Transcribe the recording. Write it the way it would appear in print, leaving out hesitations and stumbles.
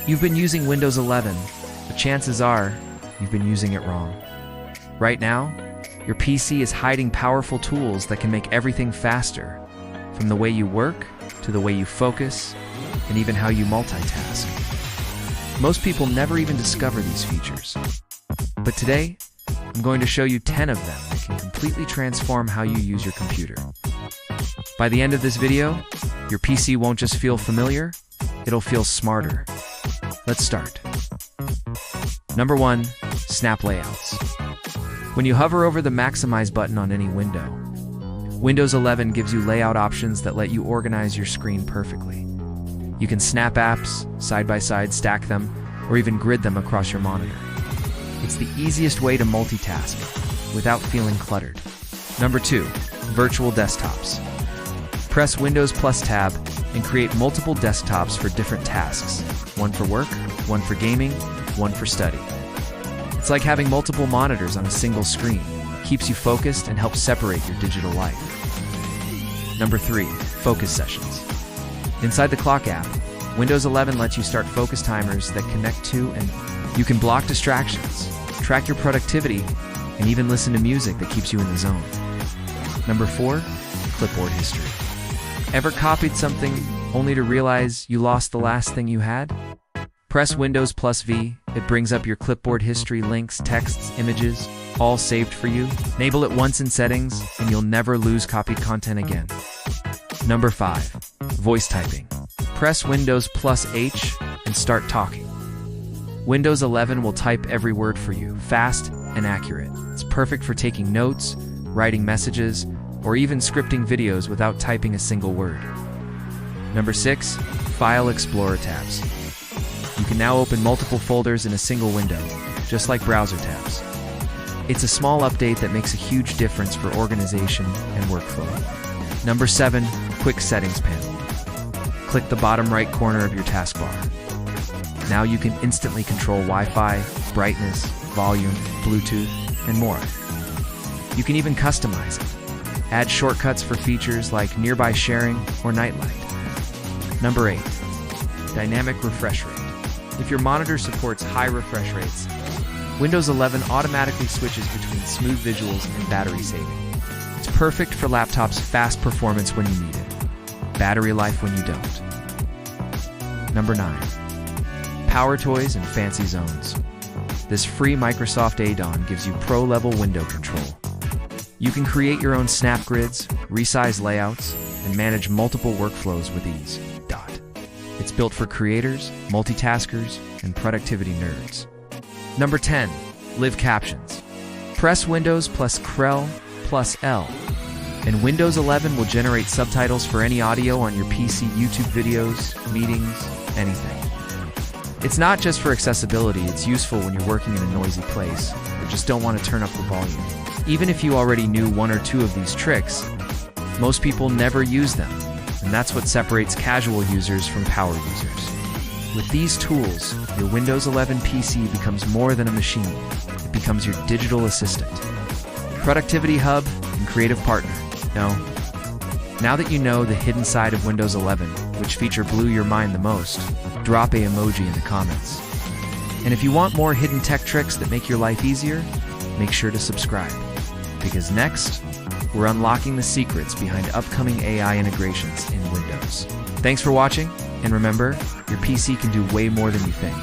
You've been using Windows 11, but chances are you've been using it wrong. Right now, your PC is hiding powerful tools that can make everything faster, from the way you work to the way you focus, and even how you multitask. Most people never even discover these features. But today, I'm going to show you 10 of them that can completely transform how you use your computer. By the end of this video, your PC won't just feel familiar, it'll feel smarter. Let's start. Number 1, snap layouts. When you hover over the Maximize button on any window, Windows 11 gives you layout options that let you organize your screen perfectly. You can snap apps, side by side stack them, or even grid them across your monitor. It's the easiest way to multitask without feeling cluttered. Number 2, virtual desktops. Press Windows plus Tab and create multiple desktops for different tasks. One for work, one for gaming, one for study. It's like having multiple monitors on a single screen. Keeps you focused and helps separate your digital life. Number 3, focus sessions. Inside the Clock app, Windows 11 lets you start focus timers that connect to, and you can block distractions, track your productivity, and even listen to music that keeps you in the zone. Number 4, Clipboard History. Ever copied something only to realize you lost the last thing you had? Press Windows plus V, it brings up your clipboard history, links, texts, images, all saved for you. Enable it once in settings, and you'll never lose copied content again. Number 5, voice typing. Press Windows plus H and start talking. Windows 11 will type every word for you, fast and accurate. It's perfect for taking notes, writing messages, or even scripting videos without typing a single word. Number 6, File Explorer tabs. You can now open multiple folders in a single window, just like browser tabs. It's a small update that makes a huge difference for organization and workflow. Number 7, Quick Settings panel. Click the bottom right corner of your taskbar. Now you can instantly control Wi-Fi, brightness, volume, Bluetooth, and more. You can even customize it. Add shortcuts for features like nearby sharing or nightlight. Number 8, dynamic refresh rate. If your monitor supports high refresh rates, Windows 11 automatically switches between smooth visuals and battery saving. It's perfect for laptops' fast performance when you need it, battery life when you don't. Number 9, Power Toys and Fancy Zones. This free Microsoft add-on gives you pro-level window control. You can create your own snap grids, resize layouts, and manage multiple workflows with ease. It's built for creators, multitaskers, and productivity nerds. Number 10, Live Captions. Press Windows plus Krell plus L, and Windows 11 will generate subtitles for any audio on your PC, YouTube videos, meetings, anything. It's not just for accessibility, it's useful when you're working in a noisy place or just don't want to turn up the volume. Even if you already knew one or two of these tricks, most people never use them. And that's what separates casual users from power users. With these tools, your Windows 11 PC becomes more than a machine. It becomes your digital assistant, productivity hub, and creative partner. Now that you know the hidden side of Windows 11, which feature blew your mind the most, drop a emoji in the comments. And if you want more hidden tech tricks that make your life easier, make sure to subscribe. Because next, we're unlocking the secrets behind upcoming AI integrations in Windows. Thanks for watching, and remember, your PC can do way more than you think.